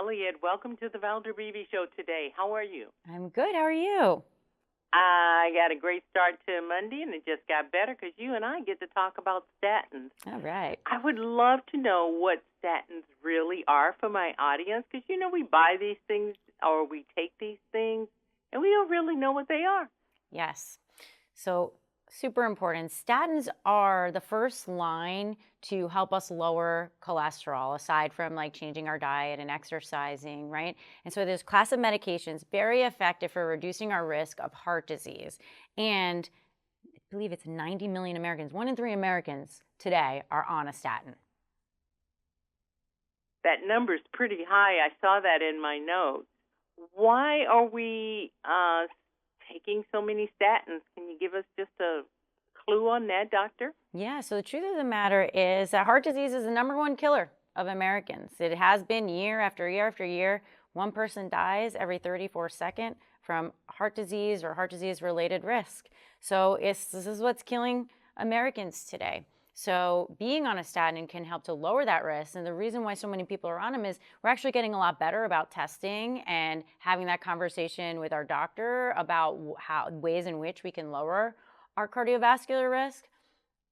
Elliott. Welcome to the Valder Beebe Show today. How are you? I'm good. How are you? I got a great start to Monday, and it just got better because you and I get to talk about statins. All right. I would love to know what statins really are for my audience because, we buy these things or we take these things, and we don't really know what they are. Yes. So super important. Statins are the first line to help us lower cholesterol, aside from like changing our diet and exercising, right? And so there's a class of medications very effective for reducing our risk of heart disease. And I believe it's 90 million Americans, 1 in 3 Americans today are on a statin. That number's pretty high. I saw that in my notes. Why are we taking so many statins? Can you give us just a clue on that, doctor? Yeah, so the truth of the matter is that heart disease is the #1 killer of Americans. It has been year after year after year. One person dies every 34 seconds from heart disease or heart disease related risk. So this is what's killing Americans today. So being on a statin can help to lower that risk. And the reason why so many people are on them is we're actually getting a lot better about testing and having that conversation with our doctor about ways in which we can lower our cardiovascular risk.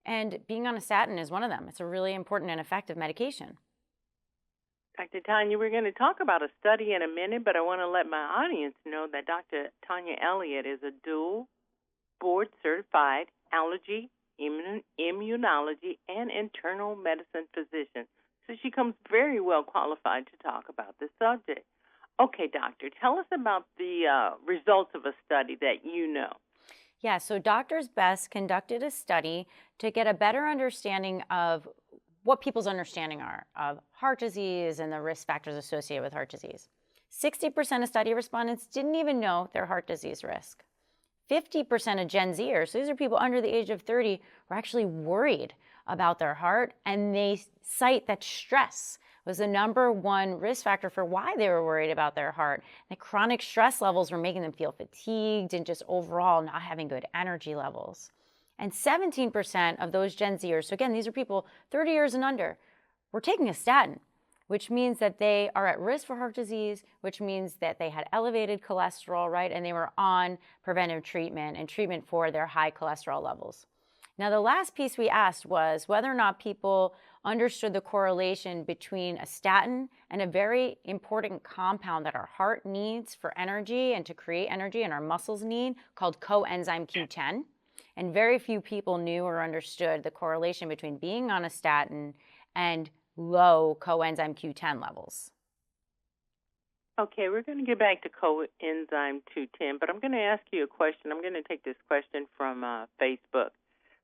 And being on a statin is one of them. It's a really important and effective medication. Dr. Tanya, we're going to talk about a study in a minute, but I want to let my audience know that Dr. Tanya Elliott is a dual board-certified allergy, immunology, and internal medicine physician. So she comes very well qualified to talk about this subject. Okay, doctor, tell us about the results of a study that you know. Yeah, so Doctors Best conducted a study to get a better understanding of what people's understanding are of heart disease and the risk factors associated with heart disease. 60% of study respondents didn't even know their heart disease risk. 50% of Gen Zers, so these are people under the age of 30, were actually worried about their heart, and they cite that stress was the #1 risk factor for why they were worried about their heart. The chronic stress levels were making them feel fatigued and just overall not having good energy levels. And 17% of those Gen Zers, so again, these are people 30 years and under, were taking a statin, which means that they are at risk for heart disease, which means that they had elevated cholesterol, right? And they were on preventive treatment and treatment for their high cholesterol levels. Now, the last piece we asked was whether or not people understood the correlation between a statin and a very important compound that our heart needs for energy and to create energy and our muscles need, called coenzyme Q10. And very few people knew or understood the correlation between being on a statin and low coenzyme Q10 levels. Okay, we're going to get back to coenzyme Q10, but I'm going to ask you a question. I'm going to take this question from Facebook.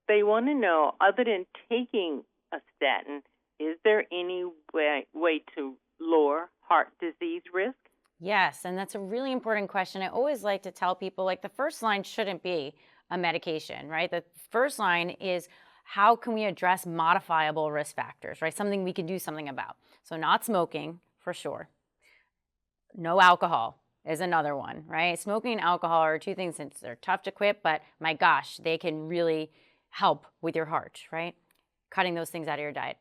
They want to know, other than taking a statin, is there any way to lower heart disease risk? Yes, and that's a really important question. I always like to tell people, like, the first line shouldn't be a medication, right? The first line is, how can we address modifiable risk factors, right? Something we can do something about. So not smoking, for sure. No alcohol is another one, right? Smoking and alcohol are two things that they're tough to quit, but my gosh, they can really help with your heart, right? Cutting those things out of your diet.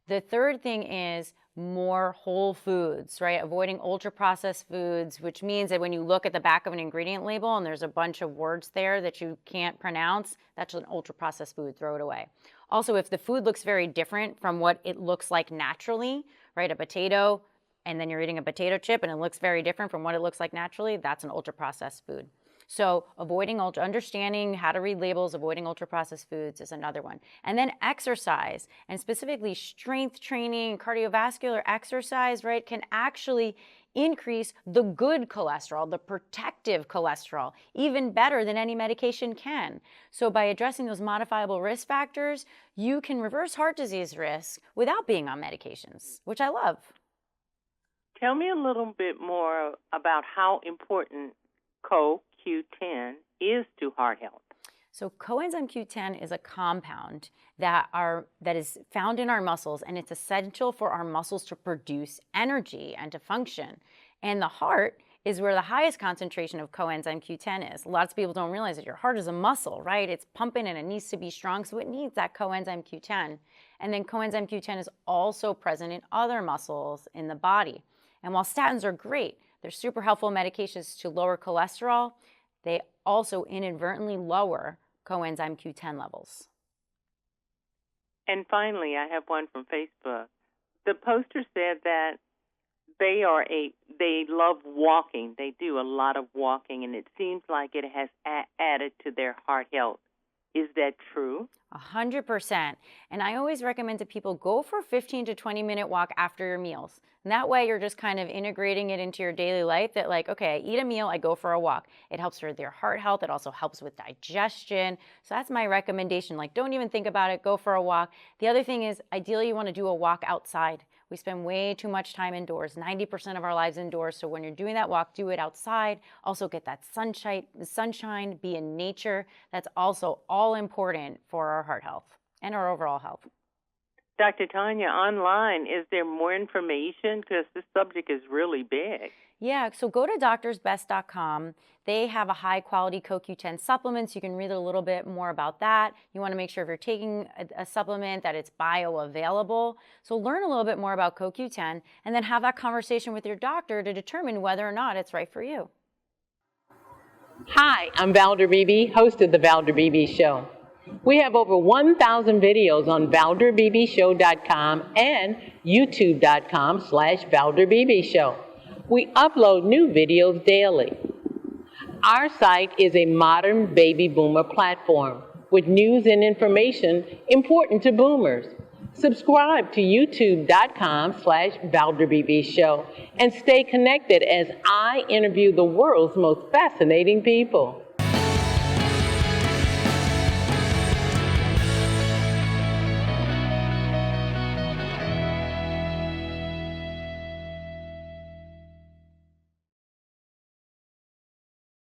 The third thing is more whole foods, right? Avoiding ultra-processed foods, which means that when you look at the back of an ingredient label and there's a bunch of words there that you can't pronounce, that's an ultra-processed food, throw it away. Also, if the food looks very different from what it looks like naturally, right? A potato, and then you're eating a potato chip and it looks very different from what it looks like naturally, that's an ultra-processed food. So understanding how to read labels, avoiding ultra-processed foods is another one. And then exercise, and specifically strength training, cardiovascular exercise, right, can actually increase the good cholesterol, the protective cholesterol, even better than any medication can. So by addressing those modifiable risk factors, you can reverse heart disease risk without being on medications, which I love. Tell me a little bit more about how important CoQ10 is to heart health. So coenzyme Q10 is a compound that is found in our muscles, and it's essential for our muscles to produce energy and to function. And the heart is where the highest concentration of coenzyme Q10 is. Lots of people don't realize that your heart is a muscle, right? It's pumping and it needs to be strong, so it needs that coenzyme Q10. And then coenzyme Q10 is also present in other muscles in the body. And while statins are great, they're super helpful medications to lower cholesterol, they also inadvertently lower coenzyme Q10 levels. And finally, I have one from Facebook. The poster said that they love walking. They do a lot of walking, and it seems like it has added to their heart health. Is that true? 100%. And I always recommend to people go for a 15 to 20-minute walk after your meals. And that way you're just kind of integrating it into your daily life that like, okay, I eat a meal, I go for a walk. It helps with your heart health. It also helps with digestion. So that's my recommendation. Like, don't even think about it. Go for a walk. The other thing is, ideally, you want to do a walk outside. We spend way too much time indoors, 90% of our lives indoors. So when you're doing that walk, do it outside. Also get that sunshine, be in nature. That's also all important for our heart health and our overall health. Dr. Tanya, online, is there more information? Because this subject is really big. Yeah, so go to doctorsbest.com. They have a high quality CoQ10 supplement, so you can read a little bit more about that. You want to make sure if you're taking a supplement that it's bioavailable. So learn a little bit more about CoQ10 and then have that conversation with your doctor to determine whether or not it's right for you. Hi, I'm Valder Beebe, host of The Valder Beebe Show. We have over 1,000 videos on ValderBeebeShow.com and YouTube.com/Valder Beebe Show. We upload new videos daily. Our site is a modern baby boomer platform with news and information important to boomers. Subscribe to YouTube.com/Valder Beebe Show and stay connected as I interview the world's most fascinating people.